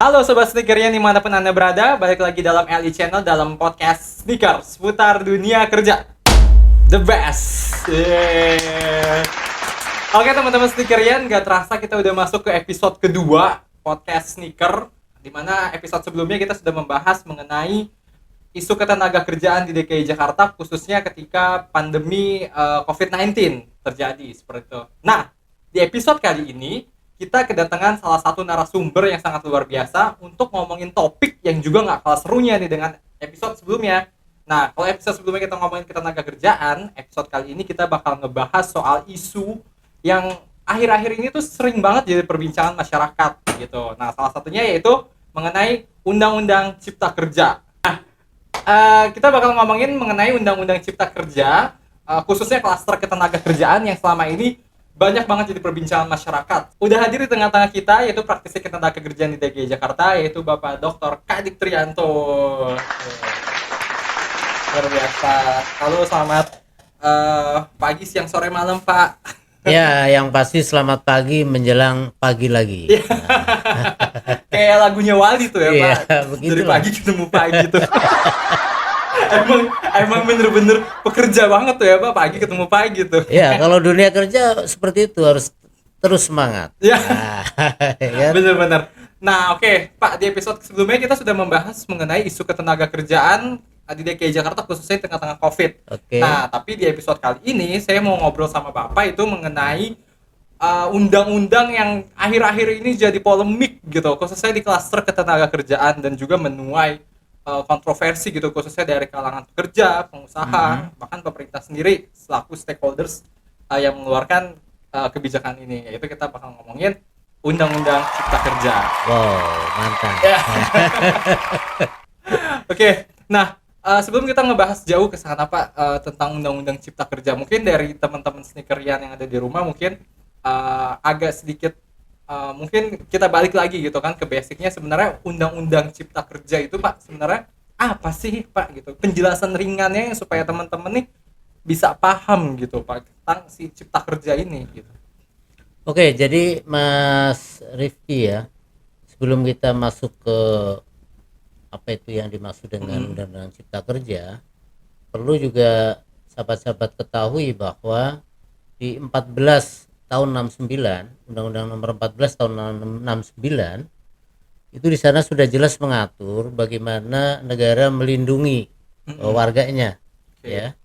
Halo Sobat Sneakernya dimanapun Anda berada, balik lagi dalam LI Channel dalam podcast Sneakers seputar dunia kerja. The best. Yeah. Oke teman-teman Sneakerian, gak terasa kita udah masuk ke episode kedua podcast Sneaker, dimana episode sebelumnya kita sudah membahas mengenai isu ketenaga kerjaan di DKI Jakarta, khususnya ketika pandemi COVID-19 terjadi seperti itu. Nah, di episode kali ini kita kedatangan salah satu narasumber yang sangat luar biasa untuk ngomongin topik yang juga nggak kalah serunya nih dengan episode sebelumnya. Nah, kalau episode sebelumnya kita ngomongin ketenaga kerjaan, episode kali ini kita bakal ngebahas soal isu yang akhir-akhir ini tuh sering banget jadi perbincangan masyarakat gitu. Nah, salah satunya yaitu mengenai Undang-Undang Cipta Kerja. Nah, kita bakal ngomongin mengenai Undang-Undang Cipta Kerja, khususnya klaster ketenaga kerjaan yang selama ini banyak banget jadi perbincangan masyarakat. Udah hadir di tengah-tengah kita yaitu praktisi ketenaga kerjaan di DKI Jakarta, yaitu Bapak Dr. Kadip Trianto. Luar biasa. Halo, selamat pagi, siang, sore, malam, Pak. Ya, yang pasti selamat pagi menjelang pagi lagi. Kayak lagunya Wali tuh ya, Pak. Dari Begitulah. pagi ketemu pagi tuh. emang bener-bener pekerja banget tuh ya, Pak, pagi ketemu pagi tuh. Ya, kalau dunia kerja seperti itu harus terus semangat. Ya. Nah, ya. Bener-bener. Nah, oke, Pak, di episode sebelumnya kita sudah membahas mengenai isu ketenaga kerjaan di DKI Jakarta khususnya di tengah-tengah COVID. Oke. Nah, tapi di episode kali ini saya mau ngobrol sama Bapak itu mengenai undang-undang yang akhir-akhir ini jadi polemik gitu, khususnya di klaster ketenaga kerjaan dan juga menuai kontroversi gitu, khususnya dari kalangan pekerja, pengusaha, bahkan pemerintah sendiri selaku stakeholders yang mengeluarkan kebijakan ini. Yaitu kita bakal ngomongin Undang-Undang Cipta Kerja. Wow, mantap. Ya. Oke, nah sebelum kita ngebahas jauh ke sana Pak tentang Undang-Undang Cipta Kerja, mungkin dari teman-teman sneakerian yang ada di rumah mungkin agak sedikit mungkin kita balik lagi gitu kan ke basicnya. Sebenarnya Undang-Undang Cipta Kerja itu Pak sebenarnya apa sih Pak gitu, penjelasan ringannya supaya teman-teman nih bisa paham gitu Pak tentang si Cipta Kerja ini gitu. Oke, jadi Mas Rifki ya, sebelum kita masuk ke apa itu yang dimaksud dengan Undang-Undang Cipta Kerja, perlu juga sahabat-sahabat ketahui bahwa di 14 tahun 69, Undang-Undang nomor 14 tahun 69 itu di sana sudah jelas mengatur bagaimana negara melindungi warganya, ya.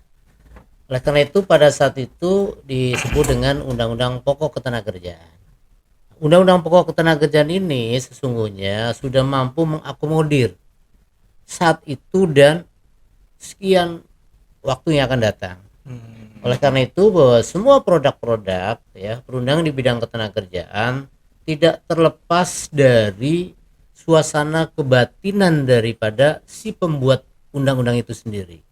Oleh karena itu pada saat itu disebut dengan Undang-Undang Pokok Ketenagakerjaan. Undang-Undang Pokok Ketenagakerjaan ini sesungguhnya sudah mampu mengakomodir saat itu dan sekian waktu yang akan datang. Oleh karena itu bahwa semua produk-produk ya perundangan di bidang ketenagakerjaan tidak terlepas dari suasana kebatinan daripada si pembuat undang-undang itu sendiri.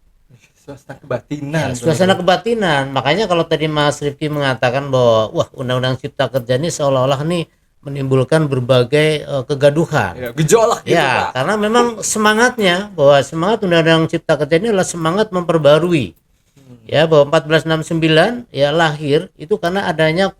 Suasana kebatinan. Ya, suasana kebatinan. Makanya kalau tadi Mas Rifki mengatakan bahwa wah Undang-Undang Cipta Kerja ini seolah-olah nih menimbulkan berbagai kegaduhan. Ya, gejolak gitu Ya, Pak. karena memang semangatnya bahwa semangat Undang-Undang Cipta Kerja ini adalah semangat memperbarui. Ya, bahwa 1469 ya lahir itu karena adanya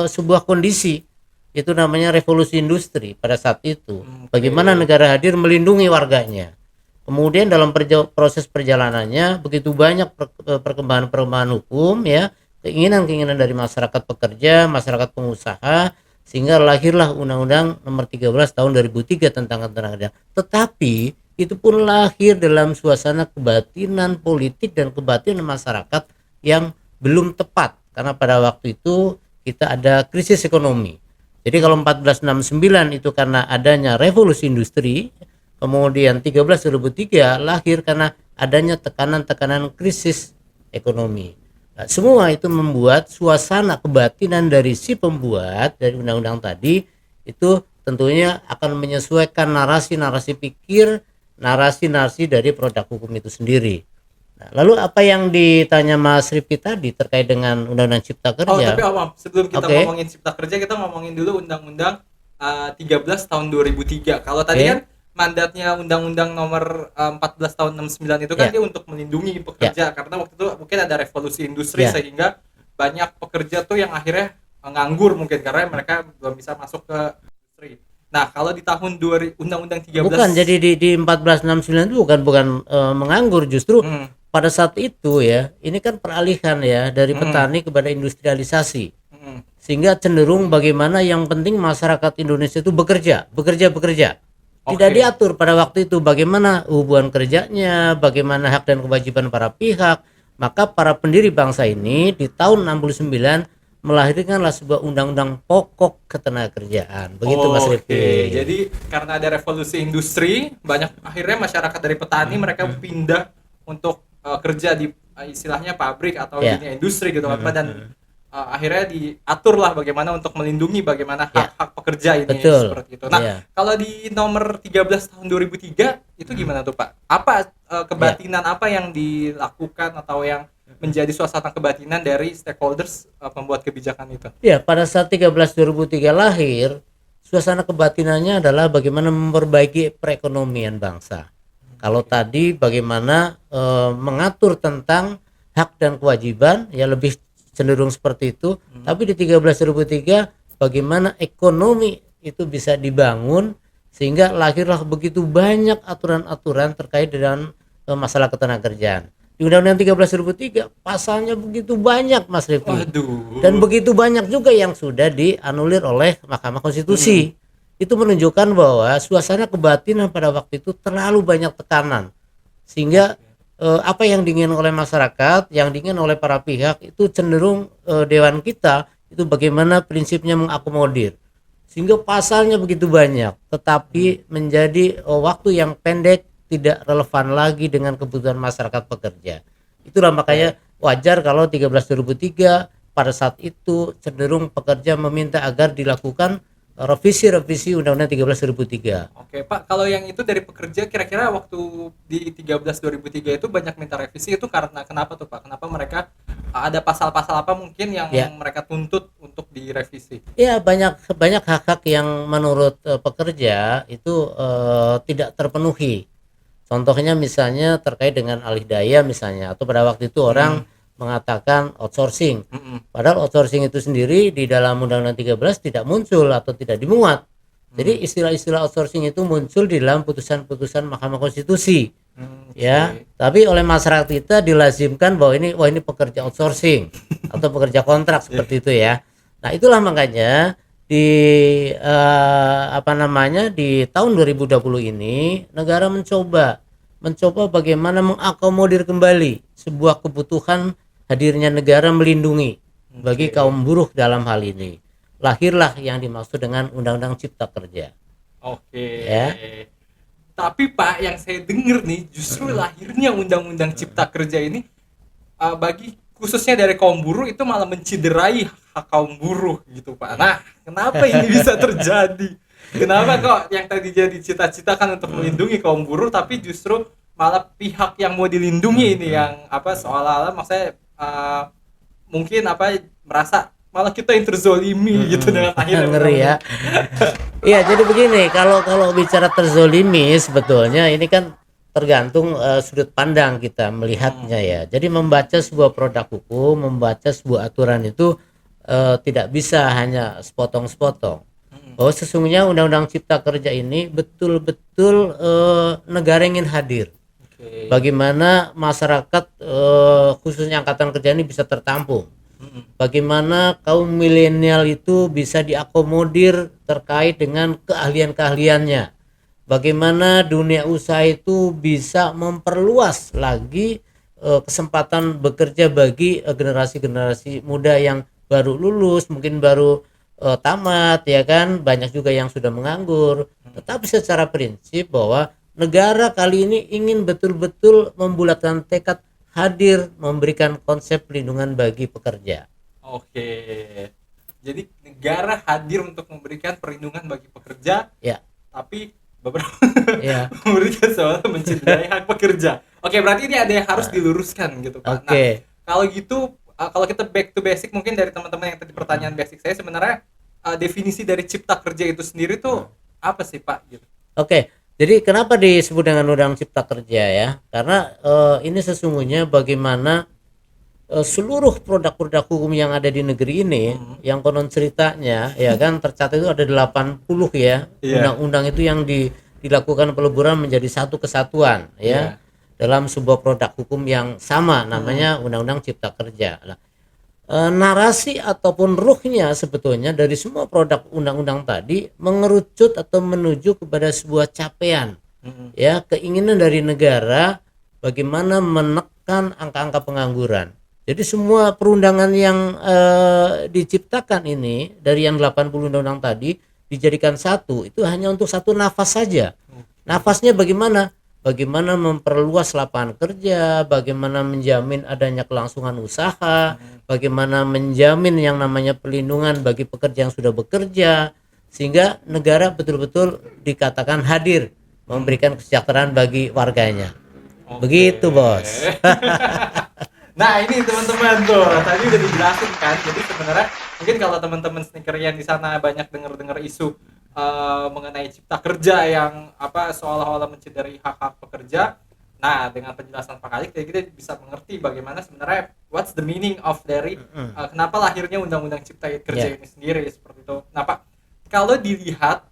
sebuah kondisi itu namanya revolusi industri pada saat itu. Bagaimana negara hadir melindungi warganya. Kemudian dalam proses perjalanannya begitu banyak perkembangan-perkembangan hukum ya, keinginan-keinginan dari masyarakat pekerja, masyarakat pengusaha, sehingga lahirlah Undang-Undang nomor 13 tahun 2003 tentang ketenagakerjaan. Tetapi itu pun lahir dalam suasana kebatinan politik dan kebatinan masyarakat yang belum tepat karena pada waktu itu kita ada krisis ekonomi. Jadi kalau 1469 itu karena adanya revolusi industri, kemudian 13 2003 lahir karena adanya tekanan-tekanan krisis ekonomi. Nah, semua itu membuat suasana kebatinan dari si pembuat dari undang-undang tadi itu tentunya akan menyesuaikan narasi-narasi pikir, narasi-narasi dari produk hukum itu sendiri. Nah, lalu apa yang ditanya Mas Rifki tadi terkait dengan Undang-Undang Cipta Kerja? Oh, tapi sebelum kita Oke. ngomongin Cipta Kerja, kita ngomongin dulu Undang-Undang 13 tahun 2003. Kalau tadi Oke. kan mandatnya Undang-Undang nomor 14 tahun 69 itu kan Ya. dia untuk melindungi pekerja karena waktu itu mungkin ada revolusi industri Ya. sehingga banyak pekerja tuh yang akhirnya nganggur mungkin karena mereka belum bisa masuk ke industri. Nah, kalau di tahun Undang-Undang 13. Bukan, jadi di 1469 itu bukan menganggur, justru Hmm, pada saat itu ya, ini kan peralihan ya dari hmm, petani kepada industrialisasi. hmm. Sehingga cenderung bagaimana yang penting masyarakat Indonesia itu bekerja. Tidak Oke. diatur pada waktu itu bagaimana hubungan kerjanya, bagaimana hak dan kewajiban para pihak. Maka para pendiri bangsa ini di tahun 69 melahirkanlah sebuah undang-undang pokok ketenagakerjaan. Begitu Mas Oke, Rifki. jadi karena ada revolusi industri, banyak akhirnya masyarakat dari petani mereka pindah untuk kerja di istilahnya pabrik atau Ya. dunia industri gitu kan, Pak. Dan akhirnya diaturlah bagaimana untuk melindungi bagaimana Ya. hak-hak pekerja ini Betul. seperti itu. Nah, Ya. kalau di nomor 13 tahun 2003 itu gimana tuh, Pak? Apa kebatinan apa yang dilakukan atau yang menjadi suasana kebatinan dari stakeholders pembuat kebijakan itu? Ya, pada saat 13/2003 lahir, suasana kebatinannya adalah bagaimana memperbaiki perekonomian bangsa. Kalau tadi bagaimana mengatur tentang hak dan kewajiban, ya lebih cenderung seperti itu. Tapi di 13/2003 bagaimana ekonomi itu bisa dibangun sehingga lahirlah begitu banyak aturan-aturan terkait dengan masalah ketenagakerjaan. Di Undang-Undang 13/2003 pasalnya begitu banyak, Mas Rifki. Waduh. Dan begitu banyak juga yang sudah dianulir oleh Mahkamah Konstitusi. Itu menunjukkan bahwa suasana kebatinan pada waktu itu terlalu banyak tekanan. Sehingga apa yang diinginkan oleh masyarakat, yang diinginkan oleh para pihak itu cenderung dewan kita itu bagaimana prinsipnya mengakomodir. Sehingga pasalnya begitu banyak, tetapi menjadi waktu yang pendek, tidak relevan lagi dengan kebutuhan masyarakat pekerja. Itulah makanya wajar kalau 13/2003 pada saat itu cenderung pekerja meminta agar dilakukan revisi Undang-Undang 13/2003. Oke, Pak, kalau yang itu dari pekerja kira-kira waktu di 13/2003 itu banyak minta revisi itu karena kenapa tuh, Pak? Kenapa mereka ada pasal-pasal apa mungkin yang Ya. mereka tuntut untuk direvisi? Ya, banyak hak-hak yang menurut pekerja itu tidak terpenuhi. Contohnya misalnya terkait dengan alih daya misalnya, atau pada waktu itu orang mengatakan outsourcing. Padahal outsourcing itu sendiri di dalam Undang-Undang 13 tidak muncul atau tidak dimuat. Jadi istilah-istilah outsourcing itu muncul di dalam putusan-putusan Mahkamah Konstitusi. Ya, tapi oleh masyarakat kita dilazimkan bahwa ini pekerja outsourcing atau pekerja kontrak seperti itu ya. Nah, itulah makanya di di tahun 2020 ini negara mencoba bagaimana mengakomodir kembali sebuah kebutuhan hadirnya negara melindungi bagi kaum buruh dalam hal ini. Lahirlah yang dimaksud dengan Undang-Undang Cipta Kerja. Oke. Ya. Tapi Pak, yang saya dengar nih justru lahirnya Undang-Undang Cipta Kerja ini bagi khususnya dari kaum buruh itu malah menciderai hak kaum buruh gitu, Pak. Nah, kenapa ini bisa terjadi? Kenapa kok yang tadi jadi cita-citakan untuk melindungi kaum buruh tapi justru malah pihak yang mau dilindungi ini yang seolah-olah maksudnya mungkin merasa malah kita yang terzolimi gitu dengan akhirnya Ngeri ya. Iya, jadi begini, kalau bicara terzolimi sebetulnya ini kan tergantung sudut pandang kita melihatnya ya. Jadi membaca sebuah produk hukum, membaca sebuah aturan itu tidak bisa hanya sepotong-sepotong. Bahwa sesungguhnya Undang-Undang Cipta Kerja ini betul-betul negara ingin hadir. Bagaimana masyarakat khususnya angkatan kerja ini bisa tertampung. Bagaimana kaum milenial itu bisa diakomodir terkait dengan keahlian-keahliannya. Bagaimana dunia usaha itu bisa memperluas lagi kesempatan bekerja bagi generasi-generasi muda yang baru lulus, mungkin baru tamat ya kan, banyak juga yang sudah menganggur. Tetapi secara prinsip bahwa negara kali ini ingin betul-betul membulatkan tekad hadir memberikan konsep perlindungan bagi pekerja. Oke. Jadi negara hadir untuk memberikan perlindungan bagi pekerja. Ya. Tapi beberapa Ya. memberikan soal mencederai hak pekerja. Oke, berarti ini ada yang harus diluruskan gitu, Pak. Oke. Nah, kalau gitu kalau kita back to basic mungkin dari teman-teman yang tadi pertanyaan basic saya sebenarnya definisi dari cipta kerja itu sendiri tuh apa sih, Pak gitu. Oke. Jadi kenapa disebut dengan Undang Cipta Kerja ya? Karena ini sesungguhnya bagaimana seluruh produk-produk hukum yang ada di negeri ini, yang konon ceritanya ya kan tercatat itu ada 80 ya Iya. undang-undang itu yang dilakukan peleburan menjadi satu kesatuan Iya. ya dalam sebuah produk hukum yang sama, namanya Undang-Undang Cipta Kerja. Nah, narasi ataupun ruhnya sebetulnya dari semua produk undang-undang tadi mengerucut atau menuju kepada sebuah capaian, ya, keinginan dari negara bagaimana menekan angka-angka pengangguran. Jadi semua perundangan yang diciptakan ini dari yang 80 undang-undang tadi dijadikan satu, itu hanya untuk satu nafas saja. Nafasnya bagaimana? Bagaimana memperluas lapangan kerja, bagaimana menjamin adanya kelangsungan usaha, bagaimana menjamin yang namanya pelindungan bagi pekerja yang sudah bekerja, sehingga negara betul-betul dikatakan hadir memberikan kesejahteraan bagi warganya. Begitu, Bos. Nah ini teman-teman tuh tadi udah dijelasin kan. Jadi sebenarnya mungkin kalau teman-teman sneaker yang di sana banyak dengar-dengar isu mengenai cipta kerja yang apa seolah-olah mencederai hak-hak pekerja. Nah dengan penjelasan Pak Khalid kita bisa mengerti bagaimana sebenarnya what's the meaning of dari kenapa lahirnya undang-undang cipta kerja ini sendiri seperti itu. Nah Pak, kalau dilihat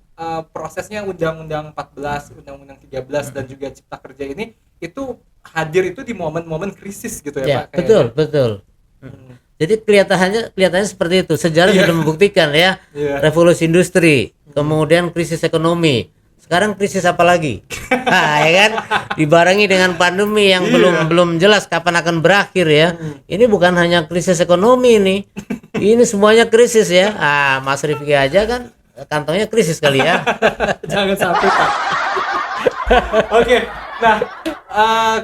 prosesnya undang-undang 14, undang-undang 13 dan juga cipta kerja ini itu hadir itu di momen-momen krisis gitu ya Pak. Betul, betul. Jadi kelihatannya seperti itu. Sejarah sudah membuktikan ya. Revolusi industri, kemudian krisis ekonomi. Sekarang krisis apa lagi? Nah, ya kan? Dibarengi dengan pandemi yang belum jelas kapan akan berakhir ya. Ini bukan hanya krisis ekonomi ini. Ini semuanya krisis ya. Mas Rifki aja kan kantongnya krisis kali ya. Jangan sampai Pak. Oke. Nah,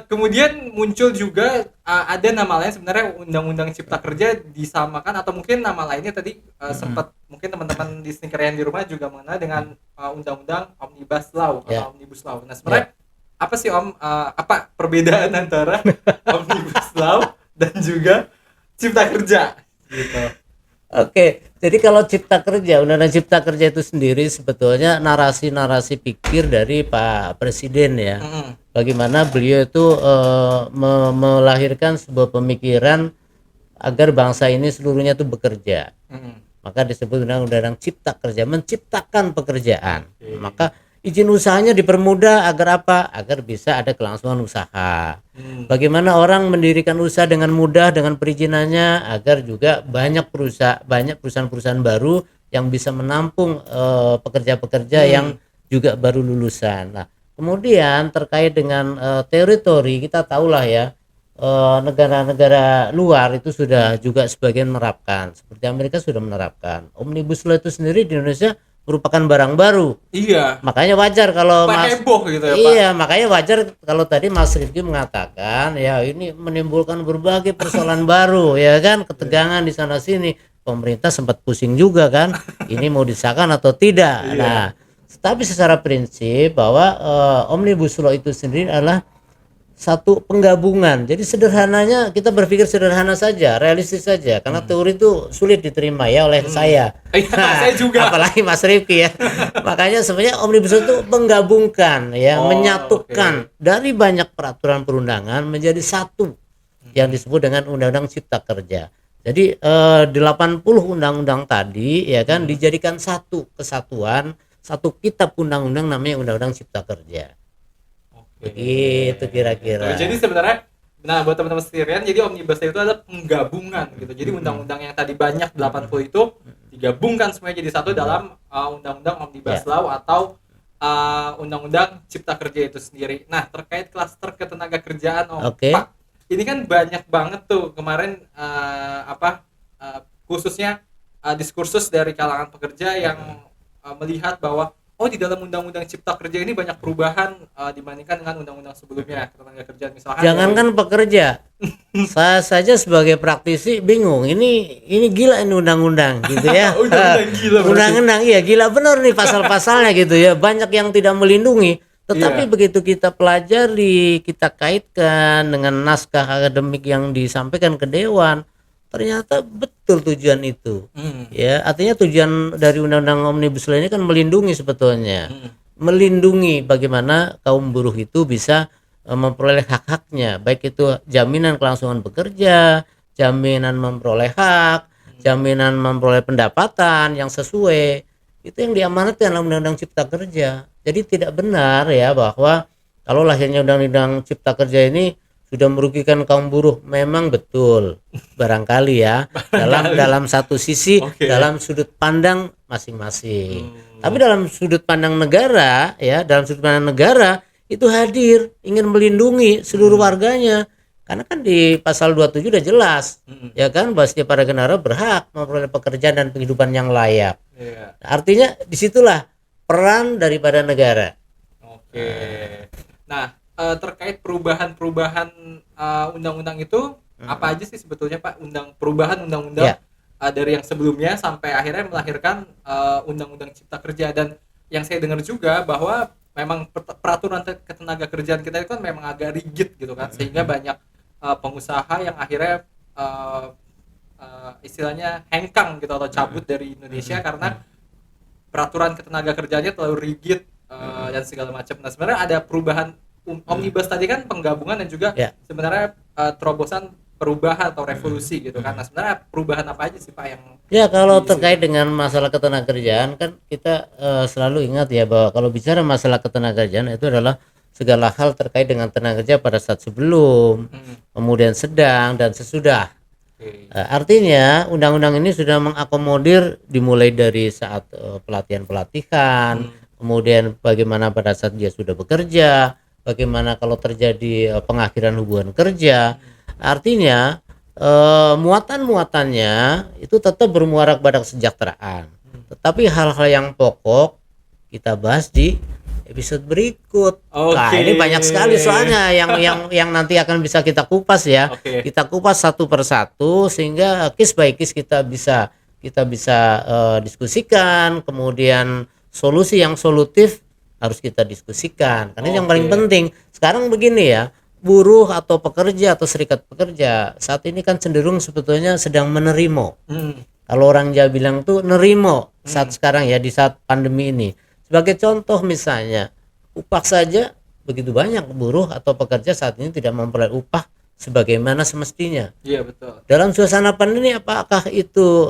kemudian muncul juga ada nama lain sebenarnya undang-undang cipta kerja disamakan atau mungkin nama lainnya tadi sempat mungkin teman-teman di sneaker yang di rumah juga mengenal dengan undang-undang omnibus law atau omnibus law. Nah, sebenarnya apa sih apa perbedaan antara omnibus law dan juga cipta kerja gitu. Oke, jadi kalau cipta kerja, undang-undang cipta kerja itu sendiri sebetulnya narasi-narasi pikir dari Pak Presiden ya. Bagaimana beliau itu melahirkan sebuah pemikiran agar bangsa ini seluruhnya itu bekerja. Maka disebut undang-undang cipta kerja, menciptakan pekerjaan. Maka izin usahanya dipermudah agar apa? Agar bisa ada kelangsungan usaha. Bagaimana orang mendirikan usaha dengan mudah dengan perizinannya agar juga banyak perusahaan-perusahaan baru yang bisa menampung pekerja-pekerja yang juga baru lulusan. Nah, kemudian terkait dengan teritori, kita tahulah ya, negara-negara luar itu sudah juga sebagian menerapkan, seperti Amerika sudah menerapkan. Omnibus Law itu sendiri di Indonesia merupakan barang baru. Iya. Makanya wajar kalau heboh gitu ya, Pak. Iya, makanya wajar kalau tadi Mas Rifki mengatakan ya ini menimbulkan berbagai persoalan baru ya kan, ketegangan di sana sini. Pemerintah sempat pusing juga kan, ini mau disahkan atau tidak. Nah, tapi secara prinsip bahwa Omnibus Law itu sendiri adalah satu penggabungan. Jadi sederhananya kita berpikir sederhana saja, realistis saja, karena teori itu sulit diterima ya oleh saya. Saya juga. Apalagi Mas Rifki ya. Makanya sebenarnya Omnibus Law itu menggabungkan ya, menyatukan dari banyak peraturan perundangan menjadi satu yang disebut dengan Undang-Undang Cipta Kerja. Jadi 80 undang-undang tadi ya kan dijadikan satu kesatuan, satu kitab undang-undang namanya Undang-Undang Cipta Kerja. Begitu kira-kira. Jadi sebenarnya nah buat teman-teman sekalian, jadi omnibus law itu adalah penggabungan gitu. Jadi undang-undang yang tadi banyak 80 itu digabungkan semuanya jadi satu dalam undang-undang omnibus law atau undang-undang cipta kerja itu sendiri. Nah, terkait klaster ketenaga kerjaan Pak, ini kan banyak banget tuh kemarin khususnya diskursus dari kalangan pekerja yang melihat bahwa di dalam undang-undang cipta kerja ini banyak perubahan dibandingkan dengan undang-undang sebelumnya ketenaga kerjaan misalkan. Jangankan pekerja, saya saja sebagai praktisi bingung. Ini gila ini undang-undang gitu ya. Undang-undang iya gila benar nih pasal-pasalnya gitu ya. Banyak yang tidak melindungi. Tetapi begitu kita pelajari, kita kaitkan dengan naskah akademik yang disampaikan ke dewan, ternyata betul tujuan itu. Ya, artinya tujuan dari undang-undang Omnibus Law ini kan melindungi sebetulnya. Melindungi bagaimana kaum buruh itu bisa memperoleh hak-haknya, baik itu jaminan kelangsungan bekerja, jaminan memperoleh hak, jaminan memperoleh pendapatan yang sesuai. Itu yang diamanatkan dalam Undang-Undang Cipta Kerja. Jadi tidak benar ya bahwa kalau lahirnya Undang-Undang Cipta Kerja ini sudah merugikan kaum buruh. Memang betul, barangkali ya, dalam satu sisi, dalam sudut pandang masing-masing. Tapi dalam sudut pandang negara ya, dalam sudut pandang negara itu hadir ingin melindungi seluruh warganya. Karena kan di pasal 27 udah jelas ya kan, bahwa setiap warga negara berhak memperoleh pekerjaan dan penghidupan yang layak. Nah, artinya disitulah peran daripada negara. Nah, terkait perubahan-perubahan undang-undang itu apa aja sih sebetulnya Pak, perubahan undang-undang dari yang sebelumnya sampai akhirnya melahirkan undang-undang Cipta Kerja. Dan yang saya dengar juga bahwa memang peraturan ketenaga kerjaan kita itu kan memang agak rigid gitu kan, sehingga banyak pengusaha yang akhirnya istilahnya hengkang gitu atau cabut dari Indonesia karena peraturan ketenaga kerjaannya terlalu rigid dan segala macam. Nah, sebenarnya ada perubahan omnibus tadi kan penggabungan dan juga sebenarnya terobosan perubahan atau revolusi gitu kan. Nah, sebenarnya perubahan apa aja sih Pak yang kalau terkait dengan masalah ketenagakerjaan kan kita selalu ingat ya bahwa kalau bicara masalah ketenagakerjaan itu adalah segala hal terkait dengan tenaga kerja pada saat sebelum, kemudian sedang dan sesudah. Artinya undang-undang ini sudah mengakomodir dimulai dari saat pelatihan-pelatihan, kemudian bagaimana pada saat dia sudah bekerja, bagaimana kalau terjadi pengakhiran hubungan kerja. Artinya muatan-muatannya itu tetap bermuara kepada kesejahteraan. Tetapi hal-hal yang pokok kita bahas di episode berikut. Nah, ini banyak sekali soalnya yang nanti akan bisa kita kupas ya. Kita kupas satu persatu sehingga case by case kita bisa diskusikan, kemudian solusi yang solutif harus kita diskusikan. Karena yang paling penting sekarang begini ya, buruh atau pekerja atau serikat pekerja saat ini kan cenderung sebetulnya sedang menerima. Kalau orang Jawa bilang tuh nerimo saat sekarang ya, di saat pandemi ini. Sebagai contoh misalnya, upah saja begitu banyak buruh atau pekerja saat ini tidak memperoleh upah sebagaimana semestinya. Iya betul. Dalam suasana pandemi apakah itu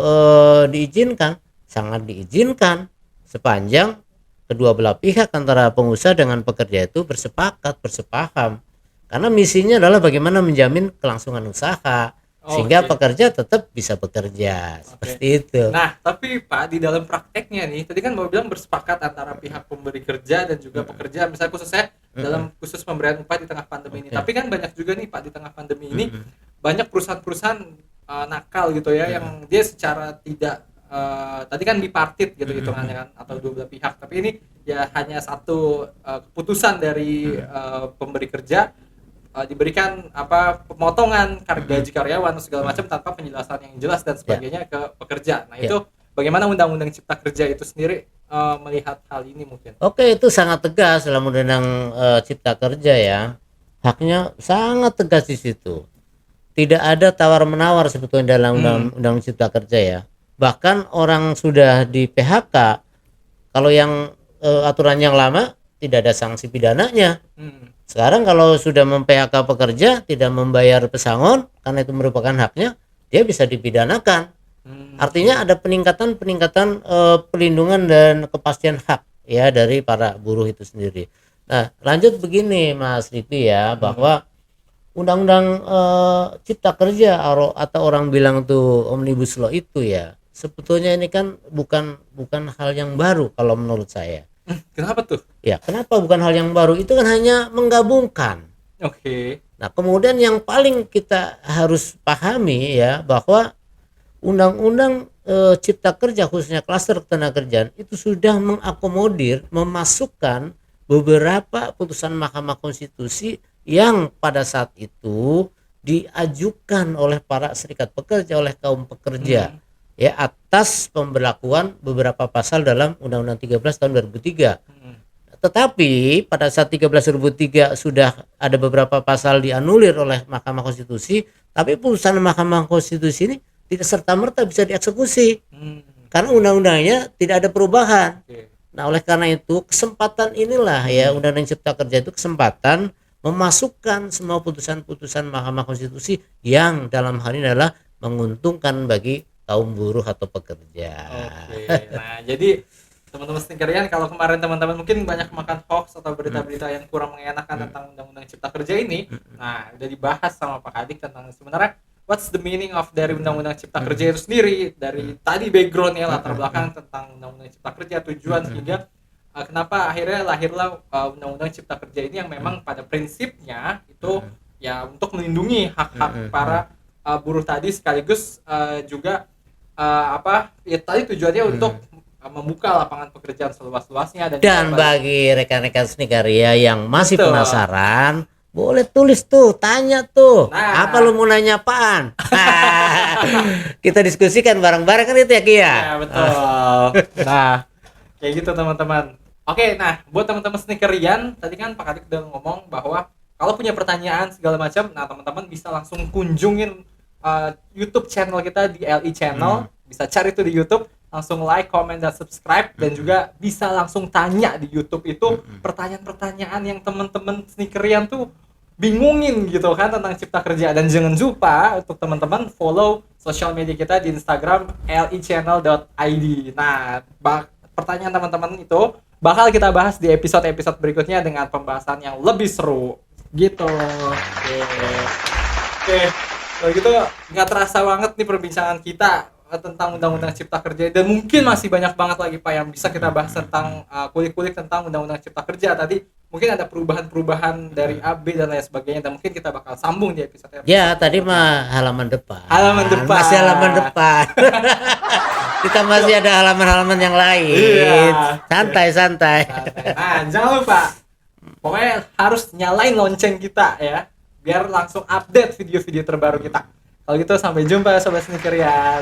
diizinkan? Sangat diizinkan sepanjang kedua belah pihak antara pengusaha dengan pekerja itu bersepakat, bersepaham. Karena misinya adalah bagaimana menjamin kelangsungan usaha sehingga pekerja tetap bisa bekerja seperti itu. Nah, tapi Pak, di dalam prakteknya nih, tadi kan Bapak bilang bersepakat antara pihak pemberi kerja dan juga pekerja, misalnya khususnya dalam khusus pemberian upah di tengah pandemi ini. Tapi kan banyak juga nih Pak, di tengah pandemi ini banyak perusahaan-perusahaan nakal gitu ya, yang dia secara tidak tadi kan bipartit gitu hitungannya kan, atau dua belah pihak. Tapi ini ya hanya satu keputusan dari pemberi kerja, diberikan pemotongan gaji karyawan segala macam tanpa penjelasan yang jelas dan sebagainya ke pekerja. Nah, itu bagaimana Undang-Undang Cipta Kerja itu sendiri melihat hal ini mungkin? Itu sangat tegas dalam Undang-Undang Cipta Kerja ya. Haknya sangat tegas di situ. Tidak ada tawar-menawar sebetulnya dalam Undang-Undang Cipta Kerja ya. Bahkan orang sudah di PHK, kalau yang aturan yang lama tidak ada sanksi pidananya. Sekarang kalau sudah mem-PHK pekerja tidak membayar pesangon karena itu merupakan haknya, dia bisa dipidanakan. Artinya ada peningkatan perlindungan dan kepastian hak ya dari para buruh itu sendiri. Nah, lanjut begini Mas Ripi ya, bahwa Undang-Undang Cipta Kerja atau orang bilang tuh Omnibus Law itu ya, sebetulnya ini kan bukan hal yang baru kalau menurut saya. Kenapa tuh? Ya, kenapa bukan hal yang baru? Itu kan hanya menggabungkan. Nah, kemudian yang paling kita harus pahami ya, bahwa Undang-Undang Cipta Kerja khususnya klaster ketenagakerjaan itu sudah mengakomodir, memasukkan beberapa putusan Mahkamah Konstitusi yang pada saat itu diajukan oleh para serikat pekerja, oleh kaum pekerja. Ya, atas pemberlakuan beberapa pasal dalam Undang-Undang 13 tahun 2003. Tetapi pada saat 13/2003 sudah ada beberapa pasal dianulir oleh Mahkamah Konstitusi, tapi putusan Mahkamah Konstitusi ini tidak serta-merta bisa dieksekusi. Karena undang-undangnya tidak ada perubahan. Nah, oleh karena itu kesempatan inilah ya, Undang-Undang Cipta Kerja itu kesempatan memasukkan semua putusan-putusan Mahkamah Konstitusi yang dalam hal ini adalah menguntungkan bagi kaum buruh atau pekerja. Oke. Nah, jadi teman-teman sneakerian, kalau kemarin teman-teman mungkin banyak makan hoax atau berita-berita yang kurang mengenakan tentang Undang-Undang Cipta Kerja ini, nah udah dibahas sama Pak Kadik tentang sebenarnya what's the meaning of dari Undang-Undang Cipta Kerja itu sendiri, dari tadi backgroundnya, latar belakang tentang Undang-Undang Cipta Kerja, tujuan sehingga kenapa akhirnya lahirlah Undang-Undang Cipta Kerja ini yang memang pada prinsipnya itu ya untuk melindungi hak-hak para buruh tadi, sekaligus juga ya tadi tujuannya untuk membuka lapangan pekerjaan seluas-luasnya Dan bagi rekan-rekan Snikaria yang masih Betul. penasaran, boleh tulis tuh, tanya tuh. Nah. Apa lu mau nanya apaan? Kita diskusikan bareng-bareng kan itu ya Kia? Ya, betul. Nah, kayak gitu teman-teman. Oke, nah buat teman-teman sneakerian, tadi kan Pak Kadik udah ngomong bahwa kalau punya pertanyaan segala macam, nah teman-teman bisa langsung kunjungin YouTube channel kita di LI Channel. Bisa cari tuh di YouTube, langsung like, comment, dan subscribe, dan juga bisa langsung tanya di YouTube itu pertanyaan-pertanyaan yang teman-teman sneakerian tuh bingungin gitu kan tentang cipta kerja. Dan jangan lupa untuk teman-teman follow sosial media kita di Instagram lichannel.id. Nah, pertanyaan teman-teman itu bakal kita bahas di episode-episode berikutnya dengan pembahasan yang lebih seru gitu. Oke. Kalau gitu nggak terasa banget nih perbincangan kita tentang Undang-Undang Cipta Kerja, dan mungkin masih banyak banget lagi Pak yang bisa kita bahas tentang kulik-kulik tentang Undang-Undang Cipta Kerja. Tadi mungkin ada perubahan-perubahan dari AB dan lain sebagainya, dan mungkin kita bakal sambung di episode. Ya, tadi mah halaman depan. Masih halaman depan. Kita masih ada halaman-halaman yang lain. Iya. Santai-santai. Nah, jangan lupa, pokoknya harus nyalain lonceng kita ya, biar langsung update video-video terbaru kita. Kalau gitu sampai jumpa sobat sneakerian.